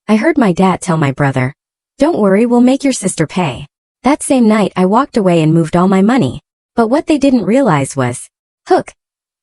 I heard my dad tell my brother, "Don't worry, we'll make your sister pay." That same night I walked away and moved all my money. But what they didn't realize was, hook.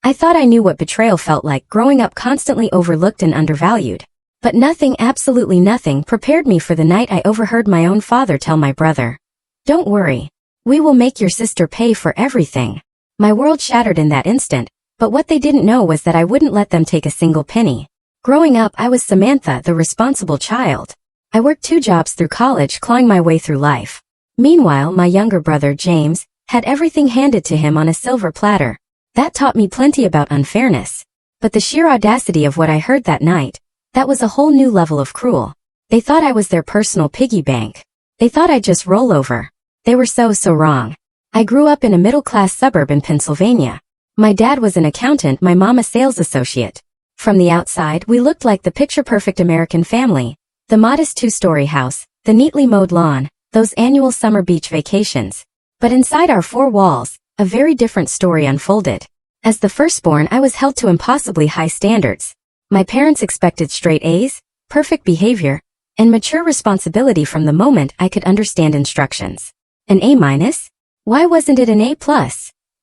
I thought I knew what betrayal felt like, growing up constantly overlooked and undervalued. But nothing, absolutely nothing, prepared me for the night I overheard my own father tell my brother, "Don't worry. We will make your sister pay for everything." My world shattered in that instant, but what they didn't know was that I wouldn't let them take a single penny. Growing up, I was Samantha, the responsible child. I worked 2 jobs through college, clawing my way through life. Meanwhile, my younger brother, James, had everything handed to him on a silver platter. That taught me plenty about unfairness. But the sheer audacity of what I heard that night, that was a whole new level of cruel. They thought I was their personal piggy bank. They thought I'd just roll over. They were so wrong. I grew up in a middle-class suburb in Pennsylvania. My dad was an accountant, my mom a sales associate. From the outside, we looked like the picture-perfect American family. The modest 2-story house, the neatly mowed lawn, those annual summer beach vacations. But inside our 4 walls, a very different story unfolded. As the firstborn, I was held to impossibly high standards. My parents expected straight A's, perfect behavior, and mature responsibility from the moment I could understand instructions. An A-? Why wasn't it an A+?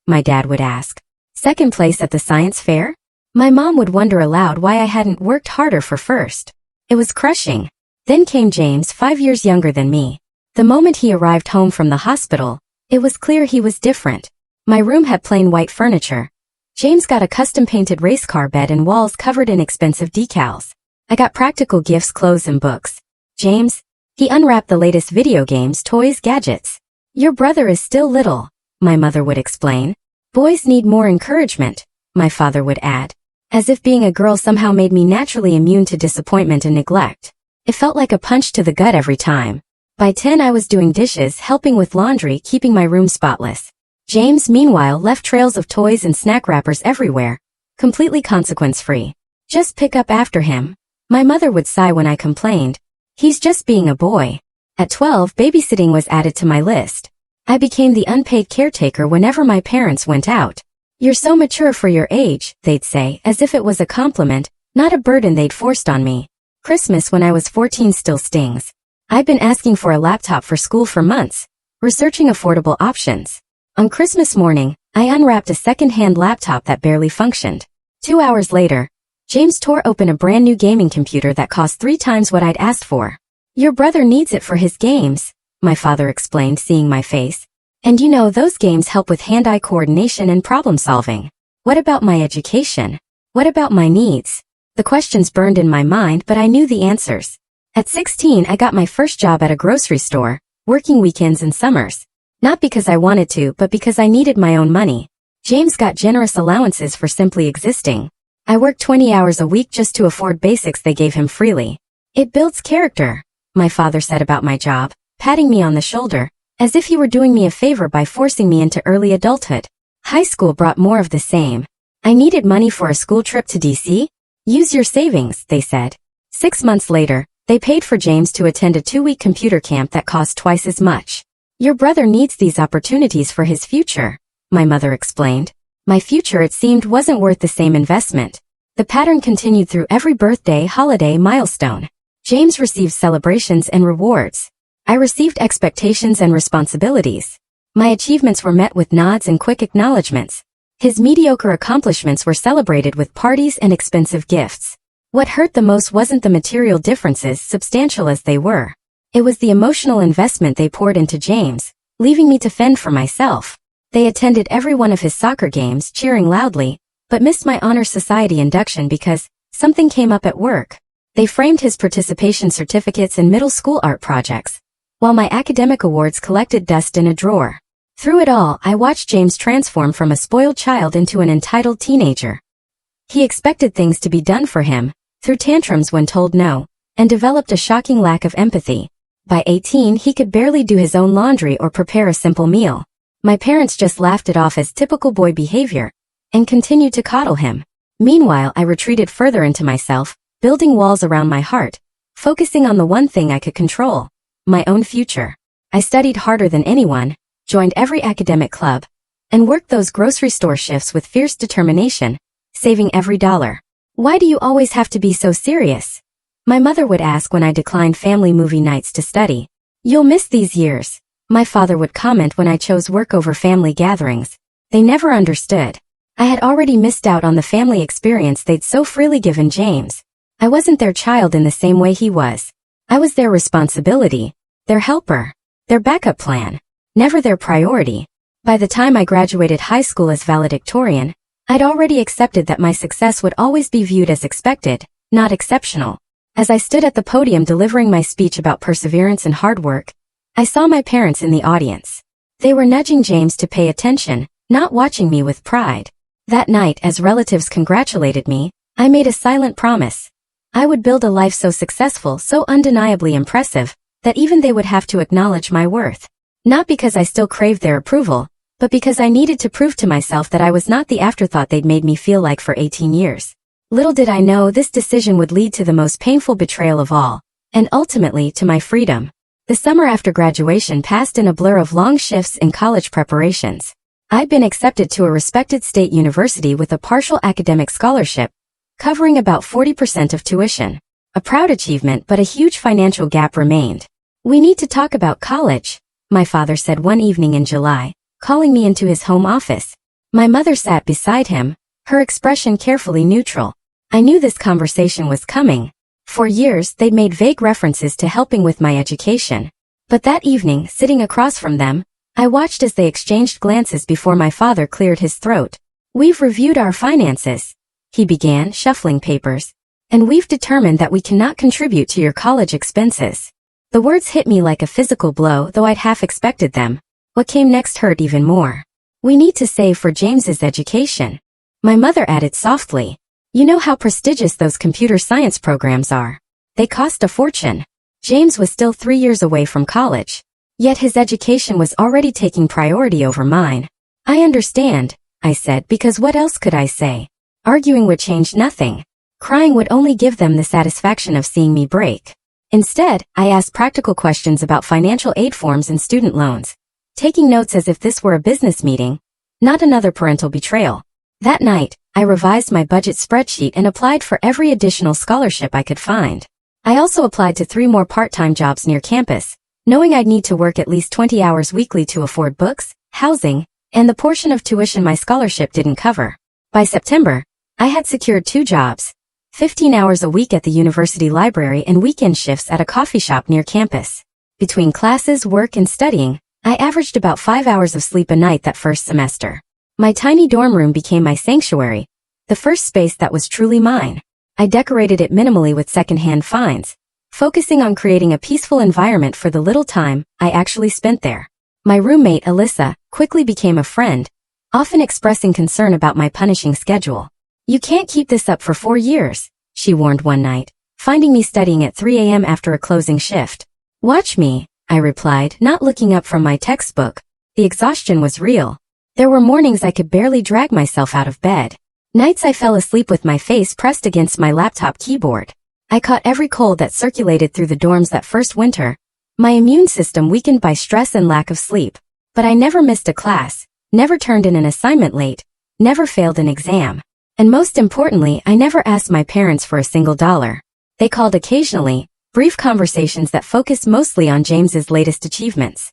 My dad would ask. Second place at the science fair? My mom would wonder aloud why I hadn't worked harder for first. It was crushing. Then came James, 5 years younger than me. The moment he arrived home from the hospital, it was clear he was different. My room had plain white furniture. James got a custom-painted race car bed and walls covered in expensive decals. I got practical gifts, clothes and books. James, he unwrapped the latest video games, toys, gadgets. "Your brother is still little," my mother would explain. "Boys need more encouragement," my father would add. As if being a girl somehow made me naturally immune to disappointment and neglect. It felt like a punch to the gut every time. By 10 I was doing dishes, helping with laundry, keeping my room spotless. James, meanwhile, left trails of toys and snack wrappers everywhere, completely consequence-free. "Just pick up after him," my mother would sigh when I complained. "He's just being a boy." At 12, babysitting was added to my list. I became the unpaid caretaker whenever my parents went out. "You're so mature for your age," they'd say, as if it was a compliment, not a burden they'd forced on me. Christmas when I was 14 still stings. I'd been asking for a laptop for school for months, researching affordable options. On Christmas morning, I unwrapped a second-hand laptop that barely functioned. 2 hours later, James tore open a brand new gaming computer that cost 3 times what I'd asked for. "Your brother needs it for his games," my father explained, seeing my face. "And you know, those games help with hand-eye coordination and problem-solving. What about my education? What about my needs?" The questions burned in my mind, but I knew the answers. At 16, I got my first job at a grocery store, working weekends and summers. Not because I wanted to, but because I needed my own money. James got generous allowances for simply existing. I worked 20 hours a week just to afford basics they gave him freely. "It builds character," my father said about my job, patting me on the shoulder, as if he were doing me a favor by forcing me into early adulthood. High school brought more of the same. I needed money for a school trip to DC. "Use your savings," they said. 6 months later, they paid for James to attend a 2-week computer camp that cost twice as much. "Your brother needs these opportunities for his future," my mother explained. My future, it seemed, wasn't worth the same investment. The pattern continued through every birthday, holiday, milestone. James received celebrations and rewards. I received expectations and responsibilities. My achievements were met with nods and quick acknowledgments. His mediocre accomplishments were celebrated with parties and expensive gifts. What hurt the most wasn't the material differences, substantial as they were. It was the emotional investment they poured into James, leaving me to fend for myself. They attended every one of his soccer games, cheering loudly, but missed my honor society induction because something came up at work. They framed his participation certificates in middle school art projects, while my academic awards collected dust in a drawer. Through it all, I watched James transform from a spoiled child into an entitled teenager. He expected things to be done for him, threw tantrums when told no, and developed a shocking lack of empathy. By 18, he could barely do his own laundry or prepare a simple meal. My parents just laughed it off as typical boy behavior, and continued to coddle him. Meanwhile, I retreated further into myself, building walls around my heart, focusing on the one thing I could control, my own future. I studied harder than anyone, joined every academic club, and worked those grocery store shifts with fierce determination, saving every dollar. "Why do you always have to be so serious?" My mother would ask when I declined family movie nights to study. "You'll miss these years." My father would comment when I chose work over family gatherings. They never understood. I had already missed out on the family experience they'd so freely given James. I wasn't their child in the same way he was. I was their responsibility, their helper, their backup plan, never their priority. By the time I graduated high school as valedictorian, I'd already accepted that my success would always be viewed as expected, not exceptional. As I stood at the podium delivering my speech about perseverance and hard work, I saw my parents in the audience. They were nudging James to pay attention, not watching me with pride. That night, as relatives congratulated me, I made a silent promise. I would build a life so successful, so undeniably impressive, that even they would have to acknowledge my worth. Not because I still craved their approval, but because I needed to prove to myself that I was not the afterthought they'd made me feel like for 18 years. Little did I know this decision would lead to the most painful betrayal of all, and ultimately to my freedom. The summer after graduation passed in a blur of long shifts in college preparations. I'd been accepted to a respected state university with a partial academic scholarship, covering about 40% of tuition. A proud achievement, but a huge financial gap remained. "We need to talk about college," my father said one evening in July, calling me into his home office. My mother sat beside him, her expression carefully neutral. I knew this conversation was coming. For years, they'd made vague references to helping with my education. But that evening, sitting across from them, I watched as they exchanged glances before my father cleared his throat. "We've reviewed our finances," he began, shuffling papers, "and we've determined that we cannot contribute to your college expenses." The words hit me like a physical blow, though I'd half expected them. What came next hurt even more. "We need to save for James's education," my mother added softly. "You know how prestigious those computer science programs are. They cost a fortune." James was still 3 years away from college. Yet his education was already taking priority over mine. "I understand," I said, because what else could I say? Arguing would change nothing. Crying would only give them the satisfaction of seeing me break. Instead, I asked practical questions about financial aid forms and student loans, taking notes as if this were a business meeting, not another parental betrayal. That night, I revised my budget spreadsheet and applied for every additional scholarship I could find. I also applied to 3 more part-time jobs near campus, knowing I'd need to work at least 20 hours weekly to afford books, housing, and the portion of tuition my scholarship didn't cover. By September, I had secured 2 jobs, 15 hours a week at the university library and weekend shifts at a coffee shop near campus. Between classes, work, and studying, I averaged about 5 hours of sleep a night that first semester. My tiny dorm room became my sanctuary, the first space that was truly mine. I decorated it minimally with secondhand finds, focusing on creating a peaceful environment for the little time I actually spent there. My roommate, Alyssa, quickly became a friend, often expressing concern about my punishing schedule. "You can't keep this up for 4 years, she warned one night, finding me studying at 3 a.m. after a closing shift. "Watch me," I replied, not looking up from my textbook. The exhaustion was real. There were mornings I could barely drag myself out of bed. Nights I fell asleep with my face pressed against my laptop keyboard. I caught every cold that circulated through the dorms that first winter, my immune system weakened by stress and lack of sleep. But I never missed a class, never turned in an assignment late, never failed an exam. And most importantly, I never asked my parents for a single dollar. They called occasionally, brief conversations that focused mostly on James's latest achievements.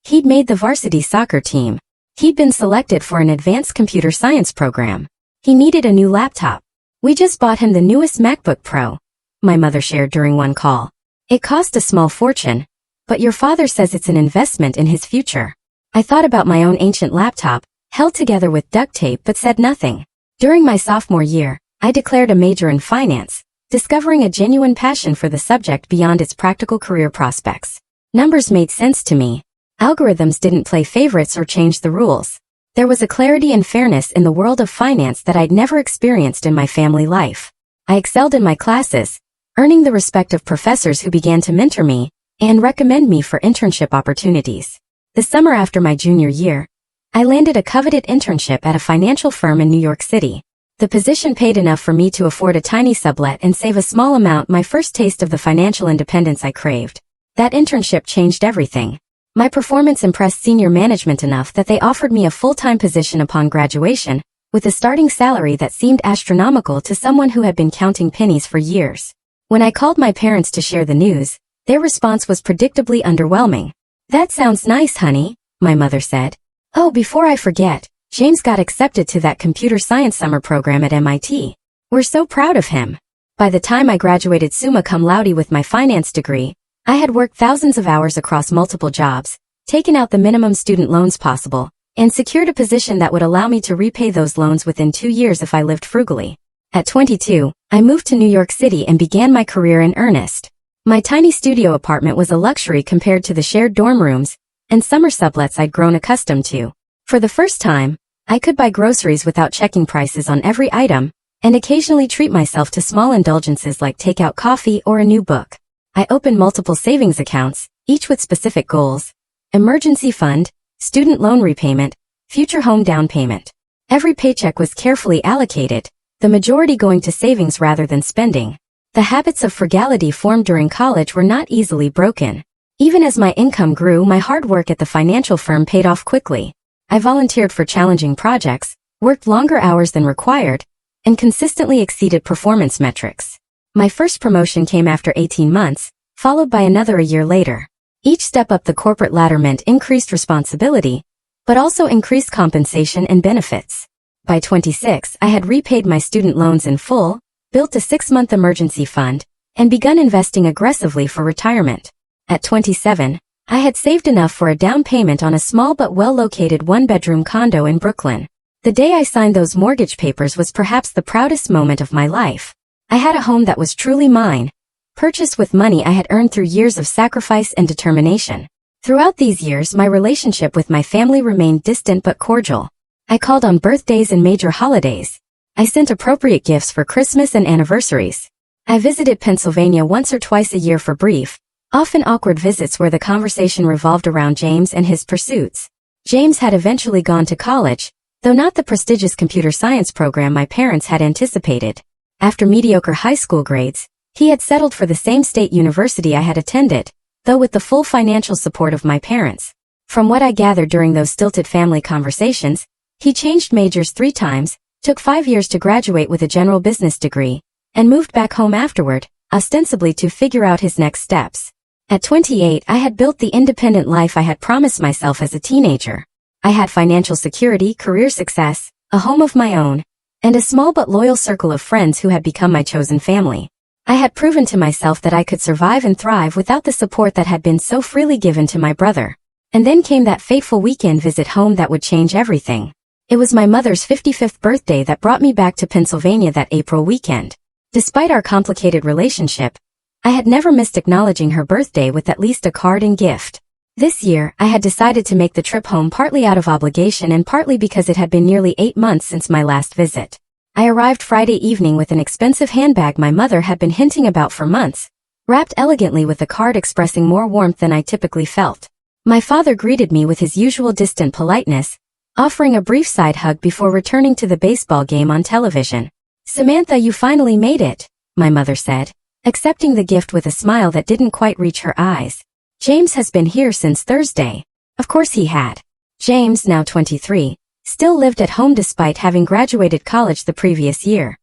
He'd made the varsity soccer team. He'd been selected for an advanced computer science program. He needed a new laptop. "We just bought him the newest MacBook Pro," my mother shared during one call. "It cost a small fortune, but your father says it's an investment in his future." I thought about my own ancient laptop, held together with duct tape, but said nothing. During my sophomore year, I declared a major in finance, discovering a genuine passion for the subject beyond its practical career prospects. Numbers made sense to me. Algorithms didn't play favorites or change the rules. There was a clarity and fairness in the world of finance that I'd never experienced in my family life. I excelled in my classes, earning the respect of professors who began to mentor me and recommend me for internship opportunities. The summer after my junior year, I landed a coveted internship at a financial firm in New York City. The position paid enough for me to afford a tiny sublet and save a small amount, my first taste of the financial independence I craved. That internship changed everything. My performance impressed senior management enough that they offered me a full-time position upon graduation, with a starting salary that seemed astronomical to someone who had been counting pennies for years. When I called my parents to share the news, their response was predictably underwhelming. "That sounds nice, honey," my mother said. "Oh, before I forget, James got accepted to that computer science summer program at MIT. We're so proud of him." By the time I graduated summa cum laude with my finance degree, I had worked thousands of hours across multiple jobs, taken out the minimum student loans possible, and secured a position that would allow me to repay those loans within 2 years if I lived frugally. At 22, I moved to New York City and began my career in earnest. My tiny studio apartment was a luxury compared to the shared dorm rooms and summer sublets I'd grown accustomed to. For the first time, I could buy groceries without checking prices on every item, and occasionally treat myself to small indulgences like takeout coffee or a new book. I opened multiple savings accounts, each with specific goals: emergency fund, student loan repayment, future home down payment. Every paycheck was carefully allocated, the majority going to savings rather than spending. The habits of frugality formed during college were not easily broken. Even as my income grew, my hard work at the financial firm paid off quickly. I volunteered for challenging projects, worked longer hours than required, and consistently exceeded performance metrics. My first promotion came after 18 months, followed by another a year later. Each step up the corporate ladder meant increased responsibility, but also increased compensation and benefits. By 26, I had repaid my student loans in full, built a 6-month emergency fund, and begun investing aggressively for retirement. At 27, I had saved enough for a down payment on a small but well-located 1-bedroom condo in Brooklyn. The day I signed those mortgage papers was perhaps the proudest moment of my life. I had a home that was truly mine, purchased with money I had earned through years of sacrifice and determination. Throughout these years, my relationship with my family remained distant but cordial. I called on birthdays and major holidays. I sent appropriate gifts for Christmas and anniversaries. I visited Pennsylvania once or twice a year for brief, often awkward visits where the conversation revolved around James and his pursuits. James had eventually gone to college, though not the prestigious computer science program my parents had anticipated. After mediocre high school grades, he had settled for the same state university I had attended, though with the full financial support of my parents. From what I gathered during those stilted family conversations, he changed majors 3 times, took 5 years to graduate with a general business degree, and moved back home afterward, ostensibly to figure out his next steps. At 28, I had built the independent life I had promised myself as a teenager. I had financial security, career success, a home of my own, and a small but loyal circle of friends who had become my chosen family. I had proven to myself that I could survive and thrive without the support that had been so freely given to my brother. And then came that fateful weekend visit home that would change everything. It was my mother's 55th birthday that brought me back to Pennsylvania that April weekend. Despite our complicated relationship, I had never missed acknowledging her birthday with at least a card and gift. This year, I had decided to make the trip home partly out of obligation and partly because it had been nearly 8 months since my last visit. I arrived Friday evening with an expensive handbag my mother had been hinting about for months, wrapped elegantly with a card expressing more warmth than I typically felt. My father greeted me with his usual distant politeness, offering a brief side hug before returning to the baseball game on television. "Samantha, you finally made it," my mother said, accepting the gift with a smile that didn't quite reach her eyes. "James has been here since Thursday." Of course he had. James, now 23, still lived at home despite having graduated college the previous year.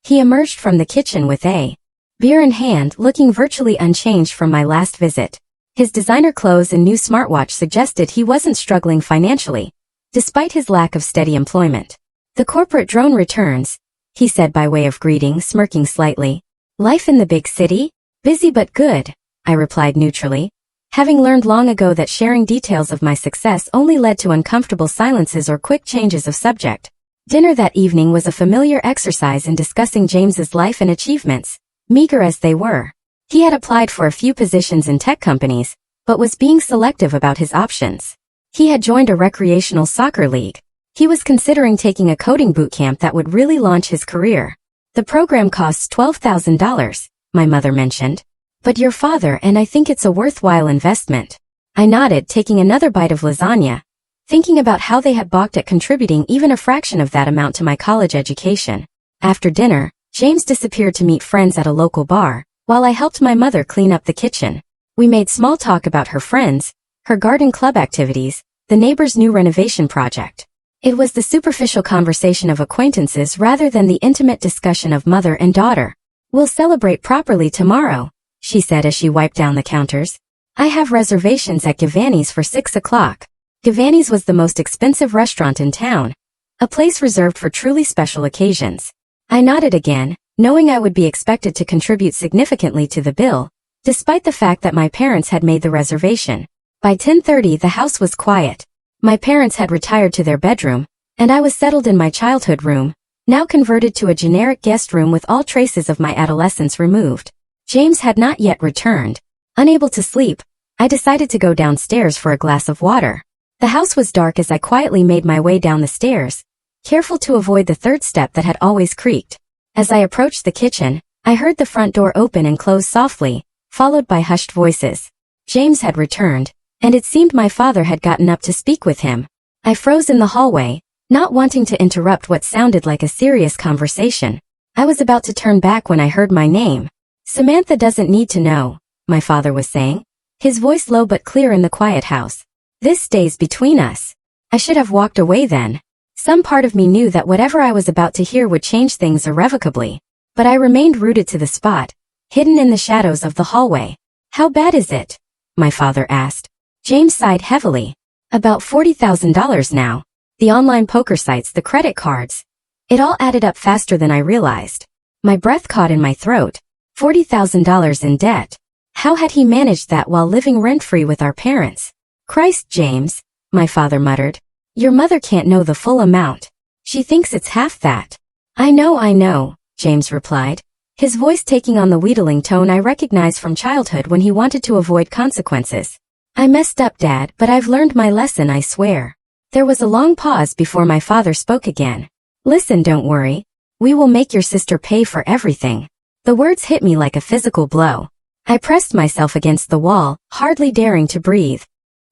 He emerged from the kitchen with a beer in hand, looking virtually unchanged from my last visit. His designer clothes and new smartwatch suggested he wasn't struggling financially, despite his lack of steady employment. "The corporate drone returns," he said by way of greeting, smirking slightly. "Life in the big city? Busy but good," I replied neutrally, having learned long ago that sharing details of my success only led to uncomfortable silences or quick changes of subject. Dinner that evening was a familiar exercise in discussing James's life and achievements, meager as they were. He had applied for a few positions in tech companies, but was being selective about his options. He had joined a recreational soccer league. He was considering taking a coding bootcamp that would really launch his career. "The program costs $12,000, my mother mentioned. "But your father and I think it's a worthwhile investment." I nodded, taking another bite of lasagna, thinking about how they had balked at contributing even a fraction of that amount to my college education. After dinner, James disappeared to meet friends at a local bar, while I helped my mother clean up the kitchen. We made small talk about her friends, her garden club activities, the neighbor's new renovation project. It was the superficial conversation of acquaintances rather than the intimate discussion of mother and daughter. We'll celebrate properly tomorrow, she said as she wiped down the counters. I have reservations at Giovanni's for 6 o'clock. Giovanni's was the most expensive restaurant in town, a place reserved for truly special occasions. I nodded again, knowing I would be expected to contribute significantly to the bill, despite the fact that my parents had made the reservation. By 10:30 the house was quiet. My parents had retired to their bedroom, and I was settled in my childhood room, now converted to a generic guest room with all traces of my adolescence removed. James had not yet returned. Unable to sleep, I decided to go downstairs for a glass of water. The house was dark as I quietly made my way down the stairs, careful to avoid the third step that had always creaked. As I approached the kitchen, I heard the front door open and close softly, followed by hushed voices. James had returned, and it seemed my father had gotten up to speak with him. I froze in the hallway, not wanting to interrupt what sounded like a serious conversation. I was about to turn back when I heard my name. Samantha doesn't need to know, my father was saying, his voice low but clear in the quiet house. This stays between us. I should have walked away then. Some part of me knew that whatever I was about to hear would change things irrevocably. But I remained rooted to the spot, hidden in the shadows of the hallway. How bad is it? My father asked. James sighed heavily. About $40,000 now. The online poker sites, the credit cards. It all added up faster than I realized. My breath caught in my throat. $40,000 in debt. How had he managed that while living rent-free with our parents? Christ, James, my father muttered. Your mother can't know the full amount. She thinks it's half that. I know, James replied, his voice taking on the wheedling tone I recognized from childhood when he wanted to avoid consequences. I messed up, Dad, but I've learned my lesson, I swear. There was a long pause before my father spoke again. Listen, don't worry. We will make your sister pay for everything. The words hit me like a physical blow. I pressed myself against the wall, hardly daring to breathe.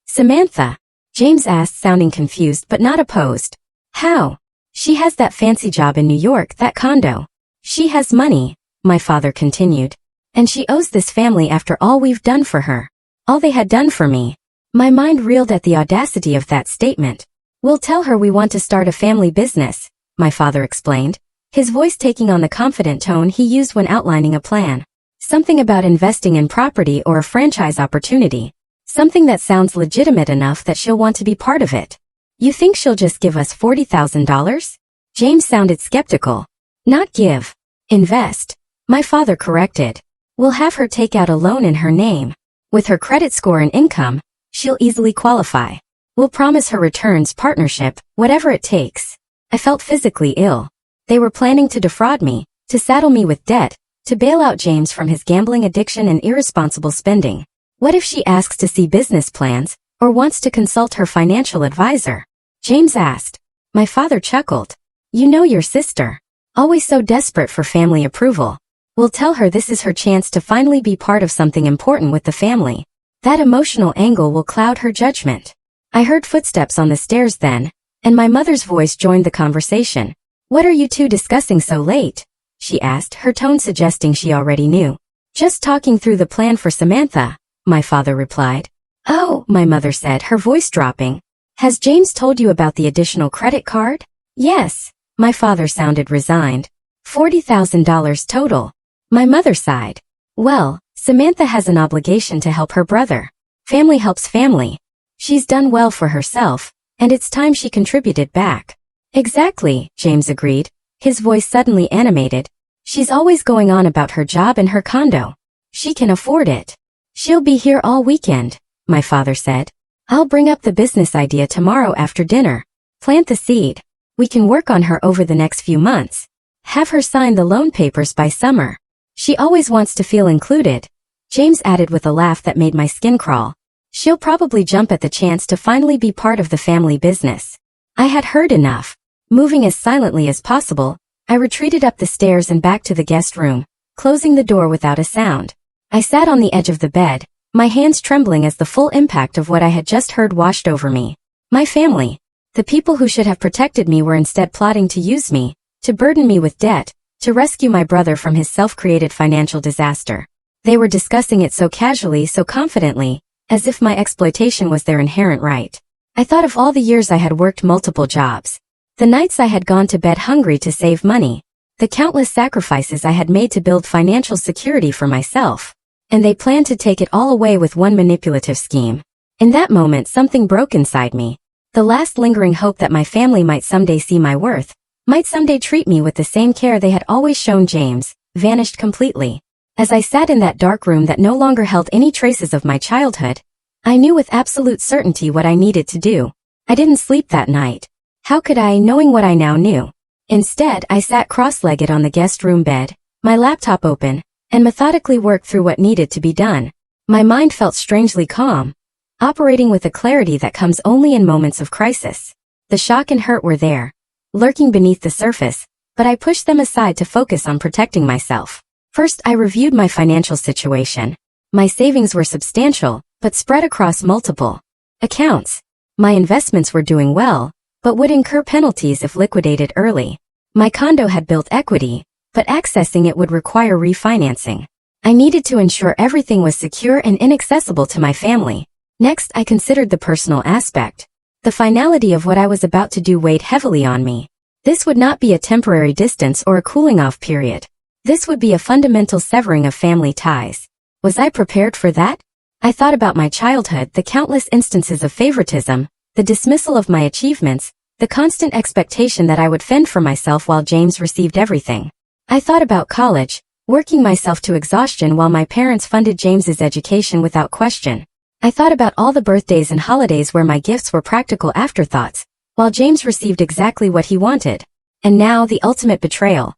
Samantha? James asked, sounding confused but not opposed. How? She has that fancy job in New York, that condo. She has money, my father continued. And she owes this family after all we've done for her. All they had done for me. My mind reeled at the audacity of that statement. We'll tell her we want to start a family business, my father explained, his voice taking on the confident tone he used when outlining a plan. Something about investing in property or a franchise opportunity. Something that sounds legitimate enough that she'll want to be part of it. You think she'll just give us $40,000? James sounded skeptical. Not give. Invest. My father corrected. We'll have her take out a loan in her name. With her credit score and income, she'll easily qualify. We'll promise her returns, partnership, whatever it takes. I felt physically ill. They were planning to defraud me, to saddle me with debt, to bail out James from his gambling addiction and irresponsible spending. What if she asks to see business plans, or wants to consult her financial advisor? James asked. My father chuckled. You know your sister. Always so desperate for family approval. We'll tell her this is her chance to finally be part of something important with the family. That emotional angle will cloud her judgment. I heard footsteps on the stairs then, and my mother's voice joined the conversation. What are you two discussing so late? She asked, her tone suggesting she already knew. Just talking through the plan for Samantha, my father replied. Oh, my mother said, her voice dropping. Has James told you about the additional credit card? Yes, my father sounded resigned. $40,000 total. My mother sighed. Well, Samantha has an obligation to help her brother. Family helps family. She's done well for herself, and it's time she contributed back. Exactly, James agreed, his voice suddenly animated. She's always going on about her job and her condo. She can afford it. She'll be here all weekend, my father said. I'll bring up the business idea tomorrow after dinner. Plant the seed. We can work on her over the next few months. Have her sign the loan papers by summer. She always wants to feel included, James added with a laugh that made my skin crawl. She'll probably jump at the chance to finally be part of the family business. I had heard enough. Moving as silently as possible, I retreated up the stairs and back to the guest room, closing the door without a sound. I sat on the edge of the bed, my hands trembling as the full impact of what I had just heard washed over me. My family. The people who should have protected me were instead plotting to use me, to burden me with debt, to rescue my brother from his self-created financial disaster. They were discussing it so casually, so confidently, as if my exploitation was their inherent right. I thought of all the years I had worked multiple jobs. The nights I had gone to bed hungry to save money. the countless sacrifices I had made to build financial security for myself. And they planned to take it all away with one manipulative scheme. In that moment, something broke inside me. The last lingering hope that my family might someday see my worth, might someday treat me with the same care they had always shown James, vanished completely. As I sat in that dark room that no longer held any traces of my childhood, I knew with absolute certainty what I needed to do. I didn't sleep that night. How could I, knowing what I now knew? Instead, I sat cross-legged on the guest room bed, my laptop open, and methodically worked through what needed to be done. My mind felt strangely calm, operating with a clarity that comes only in moments of crisis. The shock and hurt were there, lurking beneath the surface, but I pushed them aside to focus on protecting myself. First, I reviewed my financial situation. My savings were substantial, but spread across multiple accounts. My investments were doing well, but would incur penalties if liquidated early. My condo had built equity, but accessing it would require refinancing. I needed to ensure everything was secure and inaccessible to my family. Next, I considered the personal aspect. The finality of what I was about to do weighed heavily on me. This would not be a temporary distance or a cooling-off period. This would be a fundamental severing of family ties. Was I prepared for that? I thought about my childhood, the countless instances of favoritism, the dismissal of my achievements, the constant expectation that I would fend for myself while James received everything. I thought about college, working myself to exhaustion while my parents funded James's education without question. I thought about all the birthdays and holidays where my gifts were practical afterthoughts, while James received exactly what he wanted. And now the ultimate betrayal.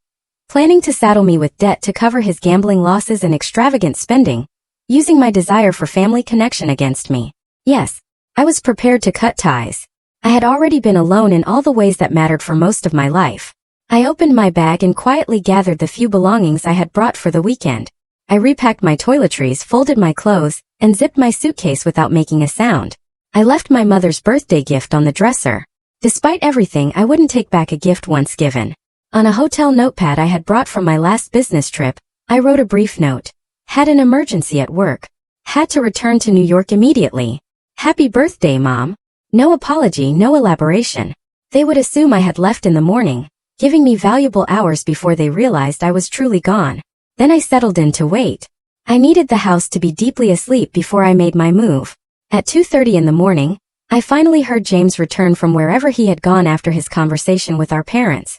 Planning to saddle me with debt to cover his gambling losses and extravagant spending, using my desire for family connection against me. Yes, I was prepared to cut ties. I had already been alone in all the ways that mattered for most of my life. I opened my bag and quietly gathered the few belongings I had brought for the weekend. I repacked my toiletries, folded my clothes, and zipped my suitcase without making a sound. I left my mother's birthday gift on the dresser. Despite everything, I wouldn't take back a gift once given. On a hotel notepad I had brought from my last business trip, I wrote a brief note. Had an emergency at work. Had to return to New York immediately. Happy birthday, Mom. No apology, no elaboration. They would assume I had left in the morning, giving me valuable hours before they realized I was truly gone. Then I settled in to wait. I needed the house to be deeply asleep before I made my move. At 2:30 in the morning, I finally heard James return from wherever he had gone after his conversation with our parents.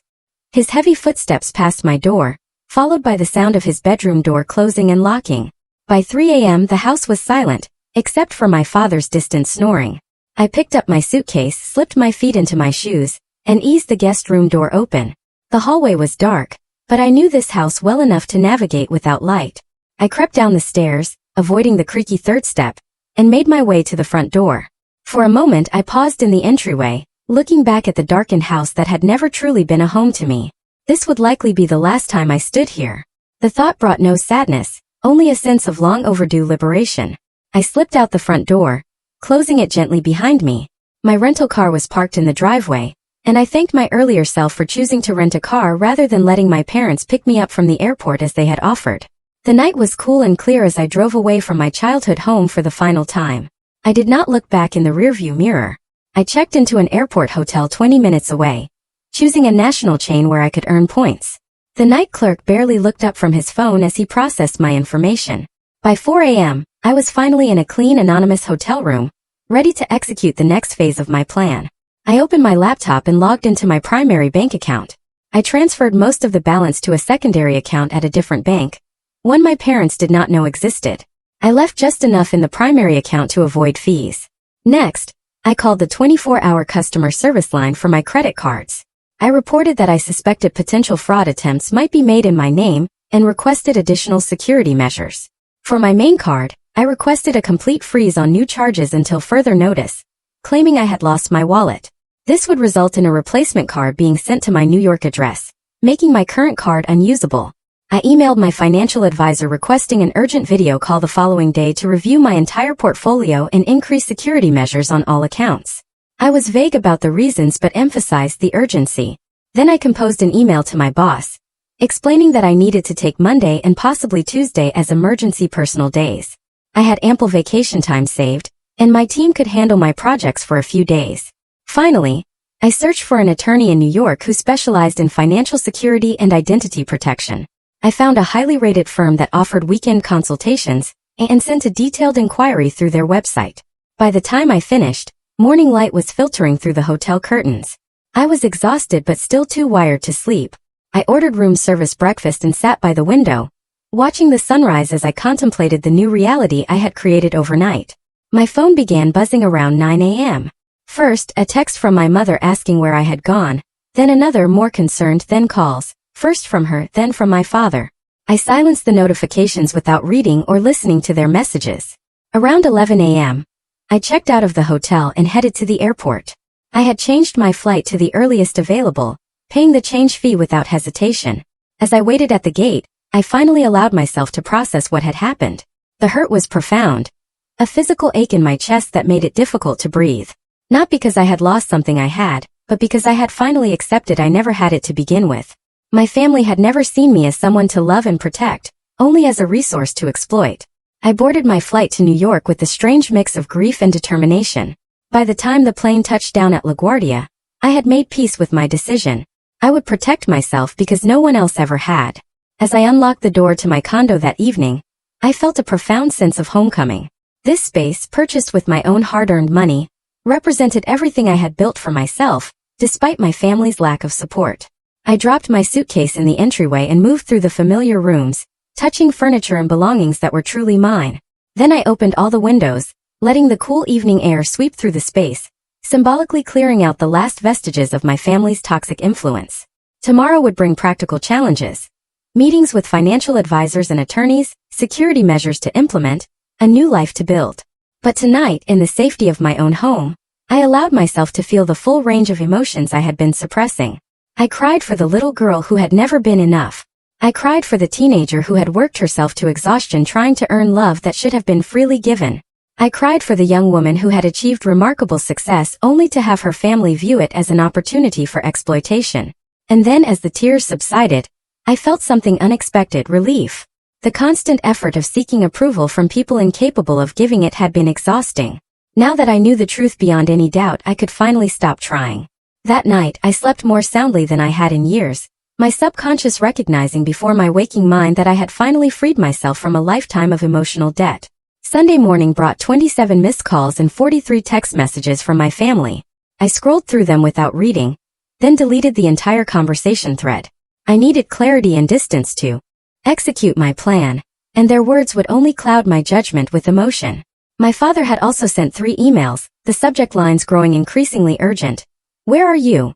His heavy footsteps passed my door, followed by the sound of his bedroom door closing and locking. By 3 a.m. the house was silent, except for my father's distant snoring. I picked up my suitcase, slipped my feet into my shoes, and eased the guest room door open. The hallway was dark, but I knew this house well enough to navigate without light. I crept down the stairs, avoiding the creaky third step, and made my way to the front door. For a moment I paused in the entryway, looking back at the darkened house that had never truly been a home to me. This would likely be the last time I stood here. The thought brought no sadness, only a sense of long overdue liberation. I slipped out the front door, closing it gently behind me. My rental car was parked in the driveway, and I thanked my earlier self for choosing to rent a car rather than letting my parents pick me up from the airport as they had offered. The night was cool and clear as I drove away from my childhood home for the final time. I did not look back in the rearview mirror. I checked into an airport hotel 20 minutes away, choosing a national chain where I could earn points. The night clerk barely looked up from his phone as he processed my information. By 4 a.m., I was finally in a clean, anonymous hotel room, ready to execute the next phase of my plan. I opened my laptop and logged into my primary bank account. I transferred most of the balance to a secondary account at a different bank, one my parents did not know existed. I left just enough in the primary account to avoid fees. Next, I called the 24-hour customer service line for my credit cards. I reported that I suspected potential fraud attempts might be made in my name and requested additional security measures. For my main card, I requested a complete freeze on new charges until further notice, claiming I had lost my wallet. This would result in a replacement card being sent to my New York address, making my current card unusable. I emailed my financial advisor requesting an urgent video call the following day to review my entire portfolio and increase security measures on all accounts. I was vague about the reasons but emphasized the urgency. Then I composed an email to my boss, explaining that I needed to take Monday and possibly Tuesday as emergency personal days. I had ample vacation time saved, and my team could handle my projects for a few days. Finally, I searched for an attorney in New York who specialized in financial security and identity protection. I found a highly rated firm that offered weekend consultations and sent a detailed inquiry through their website. By the time I finished, morning light was filtering through the hotel curtains. I was exhausted but still too wired to sleep. I ordered room service breakfast and sat by the window, watching the sunrise as I contemplated the new reality I had created overnight. My phone began buzzing around 9 a.m. First, a text from my mother asking where I had gone, then another more concerned, then calls, first from her, then from my father. I silenced the notifications without reading or listening to their messages. Around 11 a.m., I checked out of the hotel and headed to the airport. I had changed my flight to the earliest available, paying the change fee without hesitation. As I waited at the gate, I finally allowed myself to process what had happened. The hurt was profound, a physical ache in my chest that made it difficult to breathe. Not because I had lost something I had, but because I had finally accepted I never had it to begin with. My family had never seen me as someone to love and protect, only as a resource to exploit. I boarded my flight to New York with a strange mix of grief and determination. By the time the plane touched down at LaGuardia, I had made peace with my decision. I would protect myself because no one else ever had. As I unlocked the door to my condo that evening, I felt a profound sense of homecoming. This space, purchased with my own hard-earned money, represented everything I had built for myself, despite my family's lack of support. I dropped my suitcase in the entryway and moved through the familiar rooms, touching furniture and belongings that were truly mine. Then I opened all the windows, letting the cool evening air sweep through the space, symbolically clearing out the last vestiges of my family's toxic influence. Tomorrow would bring practical challenges. Meetings with financial advisors and attorneys, security measures to implement, a new life to build. But tonight, in the safety of my own home, I allowed myself to feel the full range of emotions I had been suppressing. I cried for the little girl who had never been enough. I cried for the teenager who had worked herself to exhaustion trying to earn love that should have been freely given. I cried for the young woman who had achieved remarkable success only to have her family view it as an opportunity for exploitation. And then as the tears subsided, I felt something unexpected: relief. The constant effort of seeking approval from people incapable of giving it had been exhausting. Now that I knew the truth beyond any doubt, I could finally stop trying. That night, I slept more soundly than I had in years, my subconscious recognizing before my waking mind that I had finally freed myself from a lifetime of emotional debt. Sunday morning brought 27 missed calls and 43 text messages from my family. I scrolled through them without reading, then deleted the entire conversation thread. I needed clarity and distance to execute my plan, and their words would only cloud my judgment with emotion. My father had also sent 3 emails, the subject lines growing increasingly urgent. Where are you?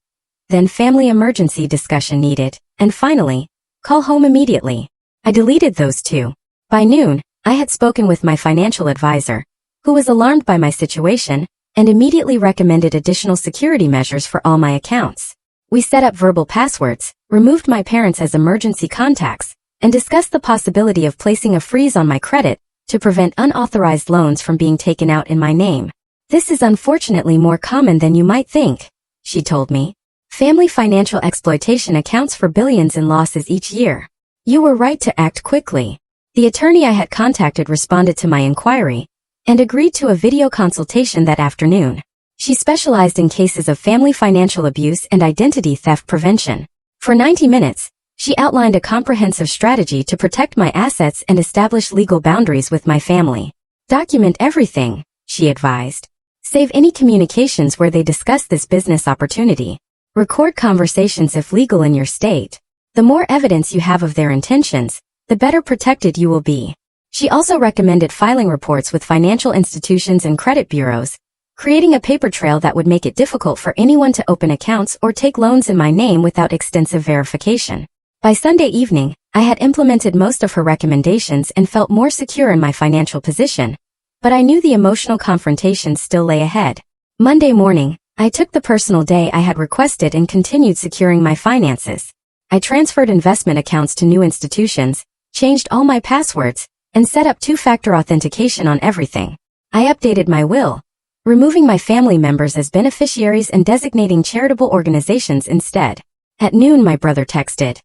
Then family emergency discussion needed, and finally, call home immediately. I deleted those 2. By noon, I had spoken with my financial advisor, who was alarmed by my situation, and immediately recommended additional security measures for all my accounts. We set up verbal passwords, removed my parents as emergency contacts, and discussed the possibility of placing a freeze on my credit to prevent unauthorized loans from being taken out in my name. This is unfortunately more common than you might think, she told me. Family financial exploitation accounts for billions in losses each year. You were right to act quickly. The attorney I had contacted responded to my inquiry and agreed to a video consultation that afternoon. She specialized in cases of family financial abuse and identity theft prevention. For 90 minutes, she outlined a comprehensive strategy to protect my assets and establish legal boundaries with my family. Document everything, she advised. Save any communications where they discuss this business opportunity. Record conversations if legal in your state. The more evidence you have of their intentions, the better protected you will be. She also recommended filing reports with financial institutions and credit bureaus, creating a paper trail that would make it difficult for anyone to open accounts or take loans in my name without extensive verification. By Sunday evening, I had implemented most of her recommendations and felt more secure in my financial position, but I knew the emotional confrontation still lay ahead. Monday morning, I took the personal day I had requested and continued securing my finances. I transferred investment accounts to new institutions, changed all my passwords, and set up 2-factor authentication on everything. I updated my will, removing my family members as beneficiaries and designating charitable organizations instead. At noon, my brother texted,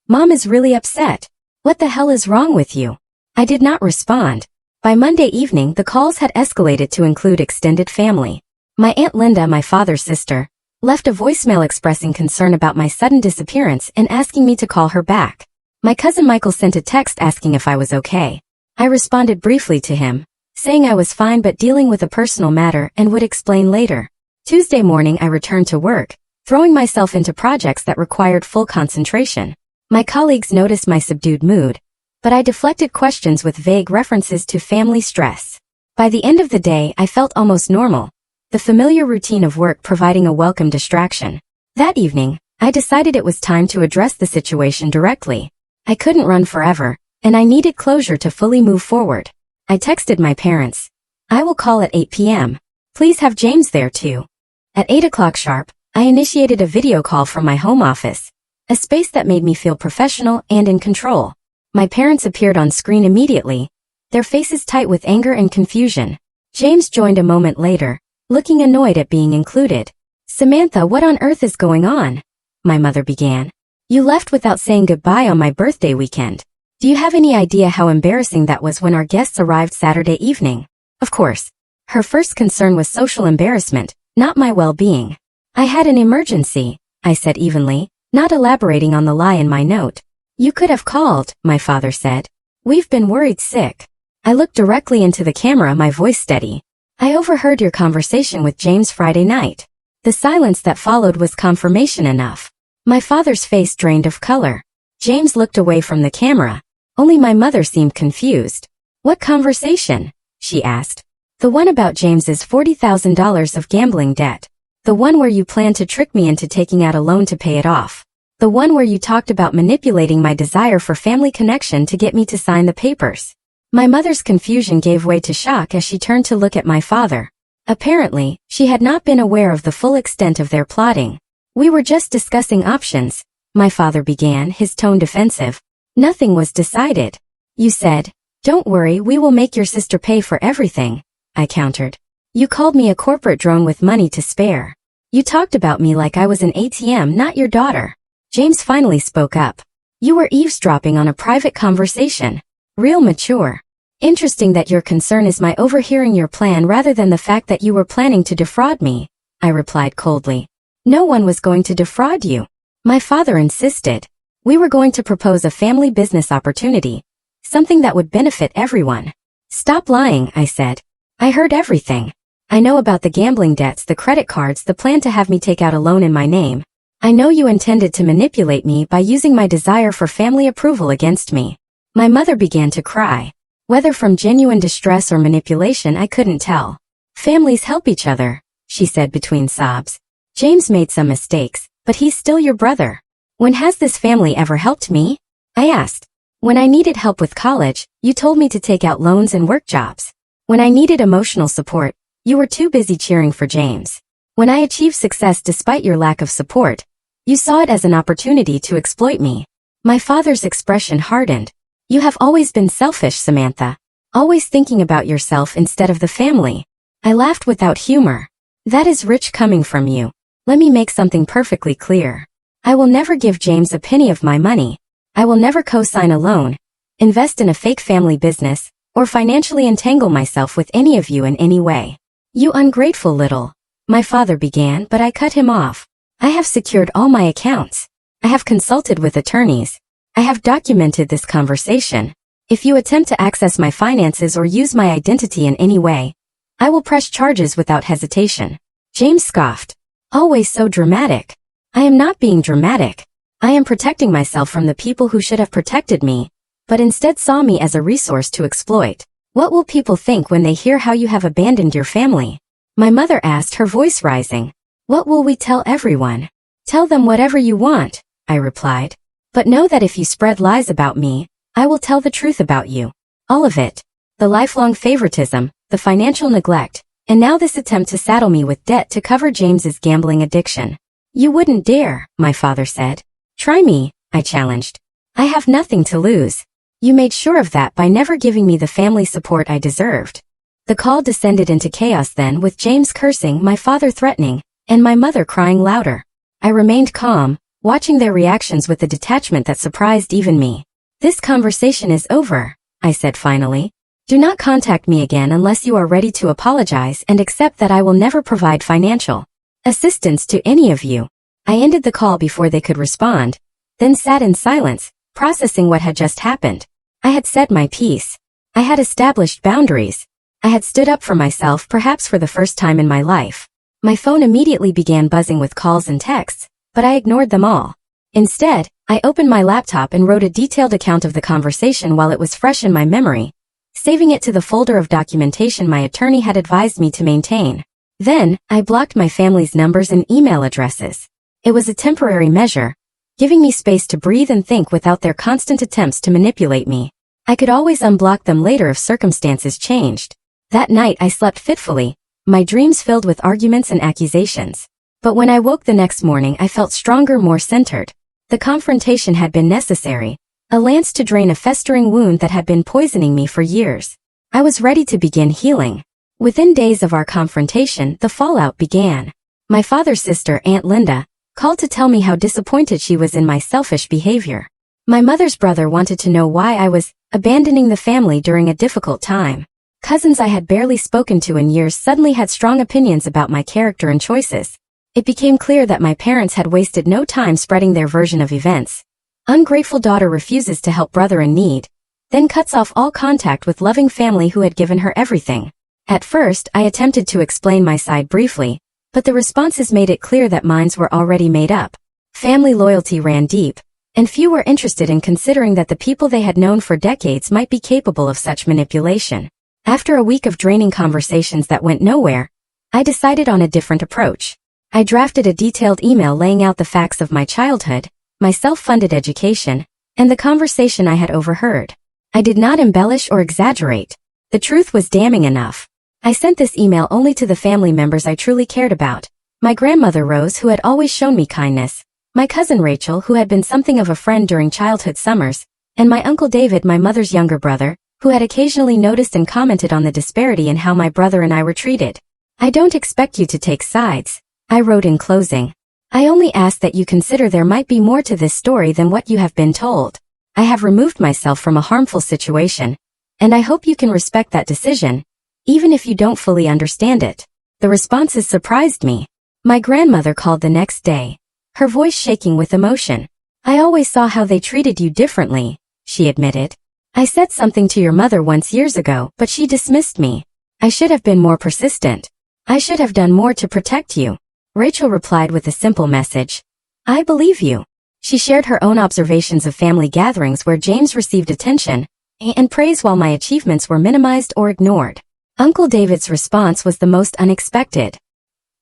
"Mom is really upset. What the hell is wrong with you?" I did not respond. By Monday evening, the calls had escalated to include extended family. My Aunt Linda, my father's sister, left a voicemail expressing concern about my sudden disappearance and asking me to call her back. My cousin Michael sent a text asking if I was okay. I responded briefly to him, saying I was fine but dealing with a personal matter and would explain later. Tuesday morning I returned to work, throwing myself into projects that required full concentration. My colleagues noticed my subdued mood, but I deflected questions with vague references to family stress. By the end of the day I felt almost normal, the familiar routine of work providing a welcome distraction. That evening, I decided it was time to address the situation directly. I couldn't run forever, and I needed closure to fully move forward. I texted my parents. I will call at 8 p.m. Please have James there too. At 8 o'clock sharp, I initiated a video call from my home office, a space that made me feel professional and in control. My parents appeared on screen immediately, their faces tight with anger and confusion. James joined a moment later, looking annoyed at being included. "Samantha, what on earth is going on?" my mother began. "You left without saying goodbye on my birthday weekend. Do you have any idea how embarrassing that was when our guests arrived Saturday evening?" Of course. Her first concern was social embarrassment, not my well-being. "I had an emergency," I said evenly, not elaborating on the lie in my note. "You could have called," my father said. "We've been worried sick." I looked directly into the camera, my voice steady. "I overheard your conversation with James Friday night." The silence that followed was confirmation enough. My father's face drained of color. James looked away from the camera. Only my mother seemed confused. "What conversation?" she asked. "The one about James's $40,000 of gambling debt. The one where you planned to trick me into taking out a loan to pay it off. The one where you talked about manipulating my desire for family connection to get me to sign the papers." My mother's confusion gave way to shock as she turned to look at my father. Apparently, she had not been aware of the full extent of their plotting. "We were just discussing options," my father began, his tone defensive. "Nothing was decided." "You said, 'Don't worry, we will make your sister pay for everything,'" I countered. "You called me a corporate drone with money to spare. You talked about me like I was an ATM, not your daughter." James finally spoke up. "You were eavesdropping on a private conversation. Real mature. Interesting that your concern is my overhearing your plan rather than the fact that you were planning to defraud me," I replied coldly. "No one was going to defraud you," my father insisted. "We were going to propose a family business opportunity, something that would benefit everyone." "Stop lying," I said. "I heard everything. I know about the gambling debts, the credit cards, the plan to have me take out a loan in my name. I know you intended to manipulate me by using my desire for family approval against me." My mother began to cry. Whether from genuine distress or manipulation, I couldn't tell. "Families help each other," she said between sobs. "James made some mistakes, but he's still your brother." "When has this family ever helped me?" I asked. "When I needed help with college, you told me to take out loans and work jobs. When I needed emotional support, you were too busy cheering for James. When I achieved success despite your lack of support, you saw it as an opportunity to exploit me." My father's expression hardened. "You have always been selfish, Samantha. Always thinking about yourself instead of the family." I laughed without humor. "That is rich coming from you. Let me make something perfectly clear. I will never give James a penny of my money. I will never co-sign a loan, invest in a fake family business, or financially entangle myself with any of you in any way." "You ungrateful little," my father began, but I cut him off. "I have secured all my accounts. I have consulted with attorneys. I have documented this conversation. If you attempt to access my finances or use my identity in any way, I will press charges without hesitation." James scoffed. "Always so dramatic." "I am not being dramatic. I am protecting myself from the people who should have protected me, but instead saw me as a resource to exploit. What will people think when they hear how you have abandoned your family?" my mother asked, her voice rising. "What will we tell everyone?" "Tell them whatever you want," I replied. "But know that if you spread lies about me, I will tell the truth about you. All of it. The lifelong favoritism, the financial neglect, and now this attempt to saddle me with debt to cover James's gambling addiction." "You wouldn't dare," my father said. "Try me," I challenged. "I have nothing to lose." "You made sure of that by never giving me the family support I deserved." The call descended into chaos then, with James cursing, my father threatening, and my mother crying louder. I remained calm, watching their reactions with a detachment that surprised even me. "This conversation is over," I said finally. "Do not contact me again unless you are ready to apologize and accept that I will never provide financial assistance to any of you. I ended the call before they could respond, then sat in silence, processing what had just happened. I had said my piece. I had established boundaries. I had stood up for myself, perhaps for the first time in my life. My phone immediately began buzzing with calls and texts, but I ignored them all. Instead, I opened my laptop and wrote a detailed account of the conversation while it was fresh in my memory, saving it to the folder of documentation my attorney had advised me to maintain. Then, I blocked my family's numbers and email addresses. It was a temporary measure, giving me space to breathe and think without their constant attempts to manipulate me. I could always unblock them later if circumstances changed. That night I slept fitfully, my dreams filled with arguments and accusations. But when I woke the next morning I felt stronger, more centered. The confrontation had been necessary, a lance to drain a festering wound that had been poisoning me for years. I was ready to begin healing. Within days of our confrontation, the fallout began. My father's sister, Aunt Linda, called to tell me how disappointed she was in my selfish behavior. My mother's brother wanted to know why I was abandoning the family during a difficult time. Cousins I had barely spoken to in years suddenly had strong opinions about my character and choices. It became clear that my parents had wasted no time spreading their version of events. Ungrateful daughter refuses to help brother in need, then cuts off all contact with loving family who had given her everything. At first, I attempted to explain my side briefly, but the responses made it clear that minds were already made up. Family loyalty ran deep, and few were interested in considering that the people they had known for decades might be capable of such manipulation. After a week of draining conversations that went nowhere, I decided on a different approach. I drafted a detailed email laying out the facts of my childhood, my self-funded education, and the conversation I had overheard. I did not embellish or exaggerate. The truth was damning enough. I sent this email only to the family members I truly cared about. My grandmother Rose, who had always shown me kindness, my cousin Rachel, who had been something of a friend during childhood summers, and my uncle David, my mother's younger brother, who had occasionally noticed and commented on the disparity in how my brother and I were treated. I don't expect you to take sides, I wrote in closing. I only ask that you consider there might be more to this story than what you have been told. I have removed myself from a harmful situation, and I hope you can respect that decision, even if you don't fully understand it. The responses surprised me. My grandmother called the next day, her voice shaking with emotion. I always saw how they treated you differently, she admitted. I said something to your mother once years ago, but she dismissed me. I should have been more persistent. I should have done more to protect you. Rachel replied with a simple message. I believe you. She shared her own observations of family gatherings where James received attention and praise while my achievements were minimized or ignored. Uncle David's response was the most unexpected.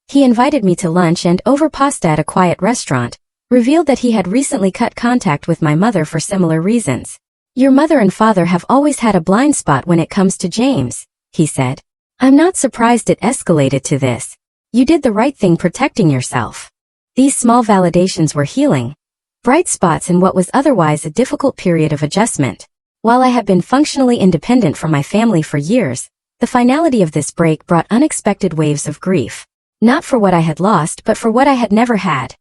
He invited me to lunch and, over pasta at a quiet restaurant, revealed that he had recently cut contact with my mother for similar reasons. Your mother and father have always had a blind spot when it comes to James, he said. I'm not surprised it escalated to this. You did the right thing protecting yourself. These small validations were healing, bright spots in what was otherwise a difficult period of adjustment. While I had been functionally independent from my family for years, the finality of this break brought unexpected waves of grief. Not for what I had lost, but for what I had never had.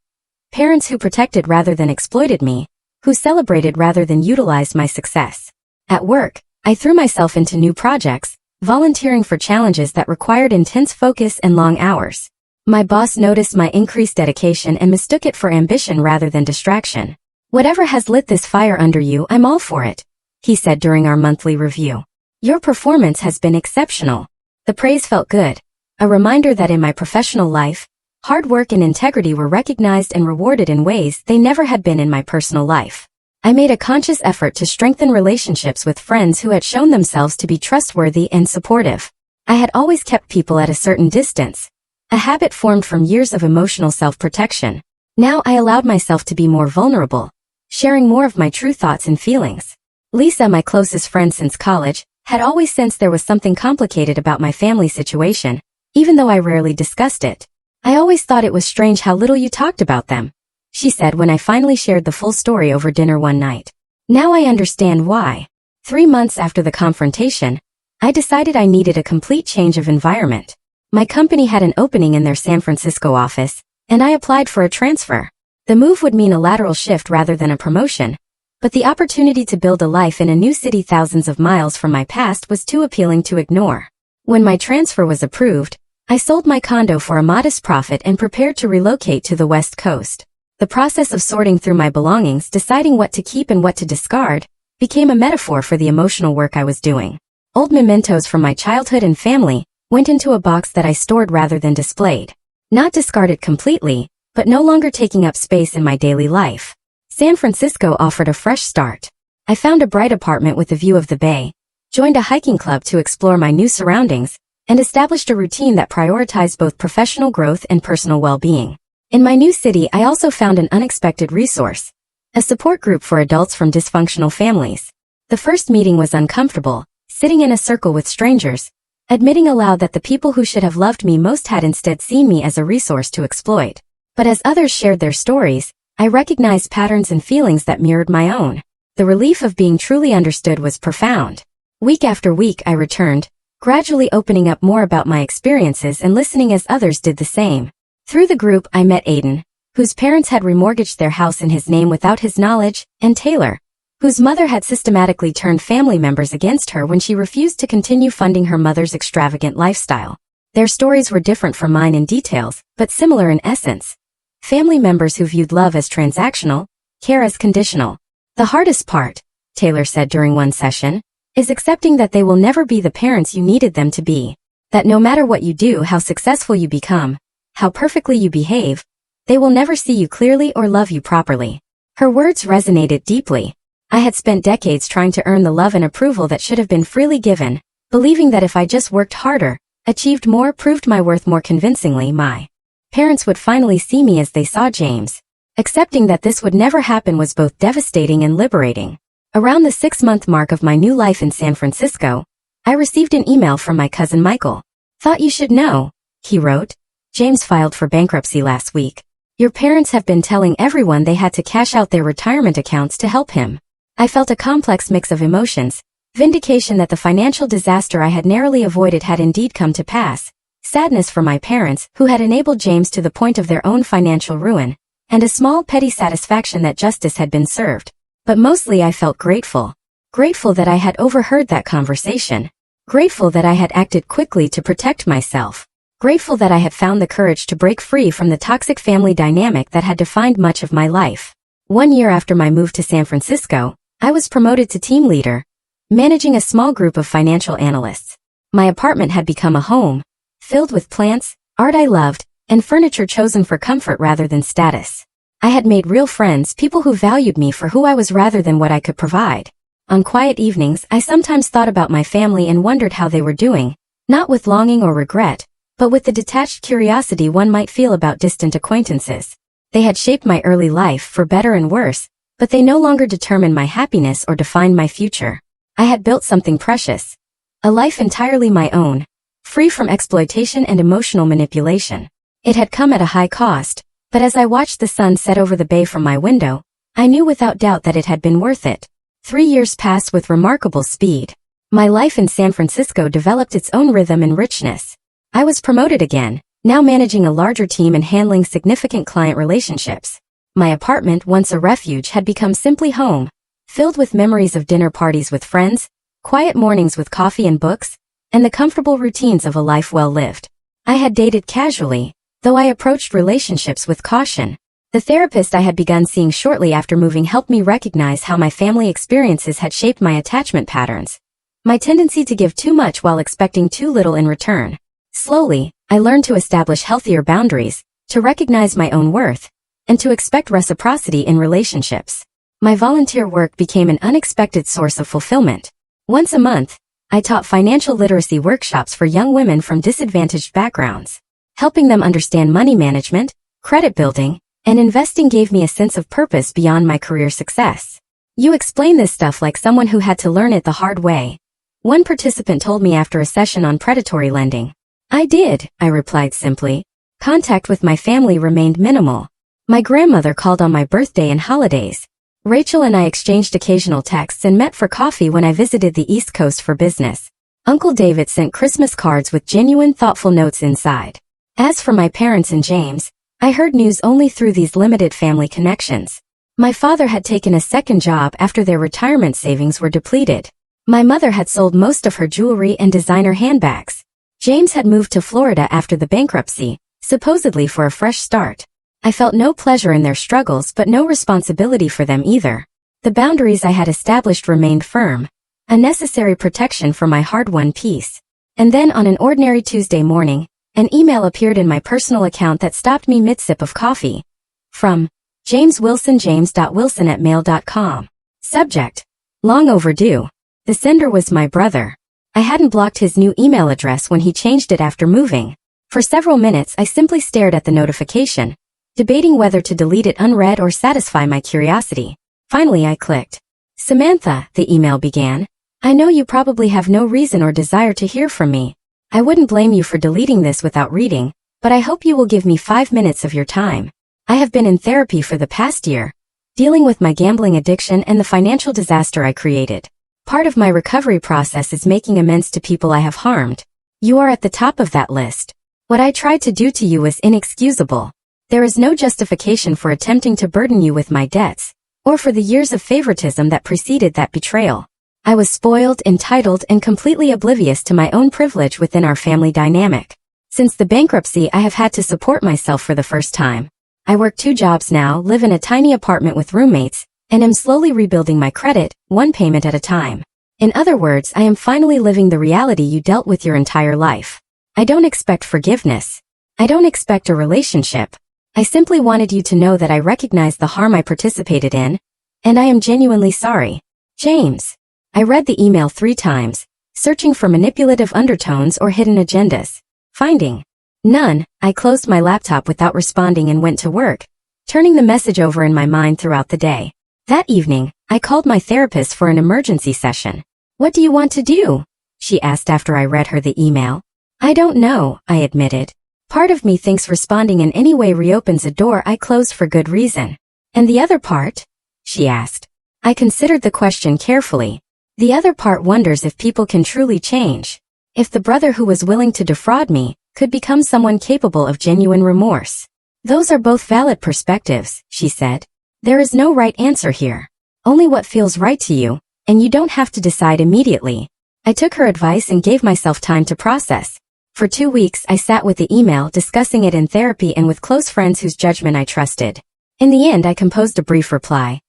Parents who protected rather than exploited me, who celebrated rather than utilized my success. At work, I threw myself into new projects, volunteering for challenges that required intense focus and long hours. My boss noticed my increased dedication and mistook it for ambition rather than distraction. Whatever has lit this fire under you, I'm all for it, he said during our monthly review. Your performance has been exceptional. The praise felt good, a reminder that in my professional life, hard work and integrity were recognized and rewarded in ways they never had been in my personal life. I made a conscious effort to strengthen relationships with friends who had shown themselves to be trustworthy and supportive. I had always kept people at a certain distance, a habit formed from years of emotional self-protection. Now I allowed myself to be more vulnerable, sharing more of my true thoughts and feelings. Lisa, my closest friend since college, had always sensed there was something complicated about my family situation, even though I rarely discussed it. I always thought it was strange how little you talked about them, she said when I finally shared the full story over dinner one night. Now I understand why. 3 months after the confrontation, I decided I needed a complete change of environment. My company had an opening in their San Francisco office, and I applied for a transfer. The move would mean a lateral shift rather than a promotion, but the opportunity to build a life in a new city thousands of miles from my past was too appealing to ignore. When my transfer was approved, I sold my condo for a modest profit and prepared to relocate to the West Coast. The process of sorting through my belongings, deciding what to keep and what to discard, became a metaphor for the emotional work I was doing. Old mementos from my childhood and family went into a box that I stored rather than displayed. Not discarded completely, but no longer taking up space in my daily life. San Francisco offered a fresh start. I found a bright apartment with a view of the bay, joined a hiking club to explore my new surroundings, and established a routine that prioritized both professional growth and personal well-being. In my new city, I also found an unexpected resource, a support group for adults from dysfunctional families. The first meeting was uncomfortable, sitting in a circle with strangers, admitting aloud that the people who should have loved me most had instead seen me as a resource to exploit. But as others shared their stories, I recognized patterns and feelings that mirrored my own. The relief of being truly understood was profound. Week after week I returned, gradually opening up more about my experiences and listening as others did the same. Through the group I met Aiden, whose parents had remortgaged their house in his name without his knowledge, and Taylor, whose mother had systematically turned family members against her when she refused to continue funding her mother's extravagant lifestyle. Their stories were different from mine in details, but similar in essence. Family members who viewed love as transactional, care as conditional. The hardest part, Taylor said during one session, is accepting that they will never be the parents you needed them to be. That no matter what you do, how successful you become, how perfectly you behave, they will never see you clearly or love you properly. Her words resonated deeply. I had spent decades trying to earn the love and approval that should have been freely given, believing that if I just worked harder, achieved more, proved my worth more convincingly, my parents would finally see me as they saw James. Accepting that this would never happen was both devastating and liberating. Around the 6-month mark of my new life in San Francisco, I received an email from my cousin Michael. "Thought you should know," he wrote. "James filed for bankruptcy last week. Your parents have been telling everyone they had to cash out their retirement accounts to help him." I felt a complex mix of emotions, vindication that the financial disaster I had narrowly avoided had indeed come to pass, sadness for my parents, who had enabled James to the point of their own financial ruin, and a small petty satisfaction that justice had been served. But mostly I felt grateful. Grateful that I had overheard that conversation. Grateful that I had acted quickly to protect myself. Grateful that I had found the courage to break free from the toxic family dynamic that had defined much of my life. 1 year after my move to San Francisco, I was promoted to team leader, managing a small group of financial analysts. My apartment had become a home, filled with plants, art I loved, and furniture chosen for comfort rather than status. I had made real friends, people who valued me for who I was rather than what I could provide. On quiet evenings, I sometimes thought about my family and wondered how they were doing, not with longing or regret, but with the detached curiosity one might feel about distant acquaintances. They had shaped my early life, for better and worse, but they no longer determined my happiness or defined my future. I had built something precious. A life entirely my own, free from exploitation and emotional manipulation. It had come at a high cost, but as I watched the sun set over the bay from my window, I knew without doubt that it had been worth it. 3 years passed with remarkable speed. My life in San Francisco developed its own rhythm and richness. I was promoted again, now managing a larger team and handling significant client relationships. My apartment, once a refuge, had become simply home, filled with memories of dinner parties with friends, quiet mornings with coffee and books, and the comfortable routines of a life well lived. I had dated casually, though I approached relationships with caution. The therapist I had begun seeing shortly after moving helped me recognize how my family experiences had shaped my attachment patterns. My tendency to give too much while expecting too little in return. Slowly, I learned to establish healthier boundaries, to recognize my own worth, and to expect reciprocity in relationships. My volunteer work became an unexpected source of fulfillment. Once a month, I taught financial literacy workshops for young women from disadvantaged backgrounds. Helping them understand money management, credit building, and investing gave me a sense of purpose beyond my career success. "You explain this stuff like someone who had to learn it the hard way," one participant told me after a session on predatory lending. "I did," I replied simply. Contact with my family remained minimal. My grandmother called on my birthday and holidays. Rachel and I exchanged occasional texts and met for coffee when I visited the East Coast for business. Uncle David sent Christmas cards with genuine, thoughtful notes inside. As for my parents and James, I heard news only through these limited family connections. My father had taken a second job after their retirement savings were depleted. My mother had sold most of her jewelry and designer handbags. James had moved to Florida after the bankruptcy, supposedly for a fresh start. I felt no pleasure in their struggles but no responsibility for them either. The boundaries I had established remained firm, a necessary protection for my hard-won peace. And then on an ordinary Tuesday morning, an email appeared in my personal account that stopped me mid-sip of coffee. From James Wilson, james.wilson@mail.com. Subject: long overdue. The sender was my brother. I hadn't blocked his new email address when he changed it after moving. For several minutes I simply stared at the notification, debating whether to delete it unread or satisfy my curiosity. Finally I clicked. Samantha, the email began, I know you probably have no reason or desire to hear from me. I wouldn't blame you for deleting this without reading, but I hope you will give me 5 minutes of your time. I have been in therapy for the past year, dealing with my gambling addiction and the financial disaster I created. Part of my recovery process is making amends to people I have harmed. You are at the top of that list. What I tried to do to you was inexcusable. There is no justification for attempting to burden you with my debts, or for the years of favoritism that preceded that betrayal. I was spoiled, entitled, and completely oblivious to my own privilege within our family dynamic. Since the bankruptcy, I have had to support myself for the first time. I work 2 jobs now, live in a tiny apartment with roommates, and am slowly rebuilding my credit, one payment at a time. In other words, I am finally living the reality you dealt with your entire life. I don't expect forgiveness. I don't expect a relationship. I simply wanted you to know that I recognize the harm I participated in, and I am genuinely sorry. James. I read the email 3 times, searching for manipulative undertones or hidden agendas. Finding none, I closed my laptop without responding and went to work, turning the message over in my mind throughout the day. That evening, I called my therapist for an emergency session. What do you want to do? She asked after I read her the email. I don't know, I admitted. Part of me thinks responding in any way reopens a door I closed for good reason. And the other part? She asked. I considered the question carefully. The other part wonders if people can truly change. If the brother who was willing to defraud me could become someone capable of genuine remorse. Those are both valid perspectives, she said. There is no right answer here. Only what feels right to you, and you don't have to decide immediately. I took her advice and gave myself time to process. For 2 weeks I sat with the email, discussing it in therapy and with close friends whose judgment I trusted. In the end I composed a brief reply.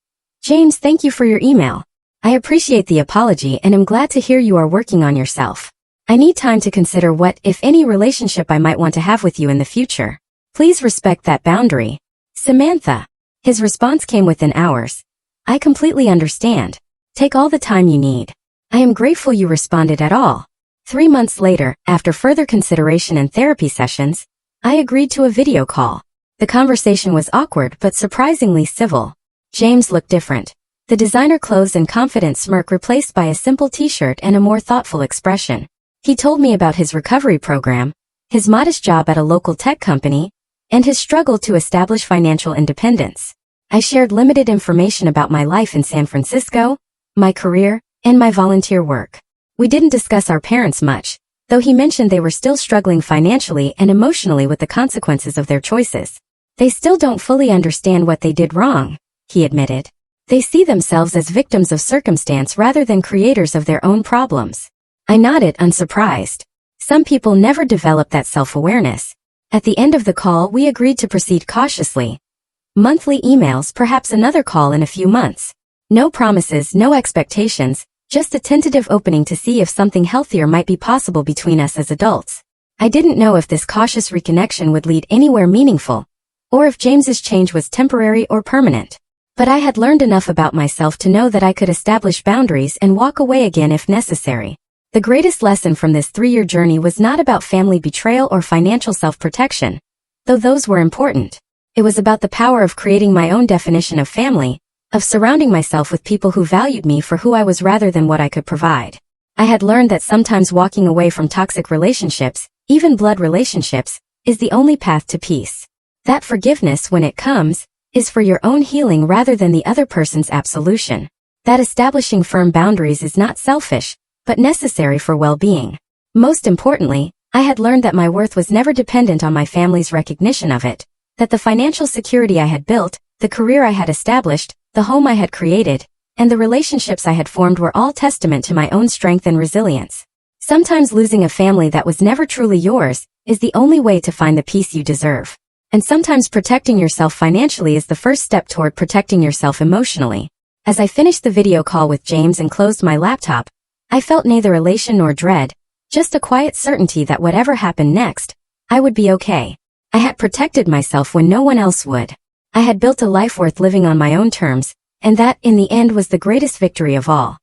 James, thank you for your email. I appreciate the apology and am glad to hear you are working on yourself. I need time to consider what, if any, relationship I might want to have with you in the future. Please respect that boundary. Samantha. His response came within hours. I completely understand. Take all the time you need. I am grateful you responded at all. 3 months later, after further consideration and therapy sessions, I agreed to a video call. The conversation was awkward but surprisingly civil. James looked different. The designer clothes and confident smirk replaced by a simple t-shirt and a more thoughtful expression. He told me about his recovery program, his modest job at a local tech company, and his struggle to establish financial independence. I shared limited information about my life in San Francisco, my career, and my volunteer work. We didn't discuss our parents much, though he mentioned they were still struggling financially and emotionally with the consequences of their choices. They still don't fully understand what they did wrong, he admitted. They see themselves as victims of circumstance rather than creators of their own problems. I nodded, unsurprised. Some people never develop that self-awareness. At the end of the call, we agreed to proceed cautiously. Monthly emails, perhaps another call in a few months. No promises, no expectations, just a tentative opening to see if something healthier might be possible between us as adults. I didn't know if this cautious reconnection would lead anywhere meaningful, or if James's change was temporary or permanent. But I had learned enough about myself to know that I could establish boundaries and walk away again if necessary. The greatest lesson from this 3-year journey was not about family betrayal or financial self-protection, though those were important. It was about the power of creating my own definition of family, of surrounding myself with people who valued me for who I was rather than what I could provide. I had learned that sometimes walking away from toxic relationships, even blood relationships, is the only path to peace. That forgiveness, when it comes, is for your own healing rather than the other person's absolution. That establishing firm boundaries is not selfish, but necessary for well-being. Most importantly, I had learned that my worth was never dependent on my family's recognition of it, that the financial security I had built, the career I had established, the home I had created, and the relationships I had formed were all testament to my own strength and resilience. Sometimes losing a family that was never truly yours is the only way to find the peace you deserve. And sometimes protecting yourself financially is the first step toward protecting yourself emotionally. As I finished the video call with James and closed my laptop, I felt neither elation nor dread, just a quiet certainty that whatever happened next, I would be okay. I had protected myself when no one else would. I had built a life worth living on my own terms, and that, in the end, was the greatest victory of all.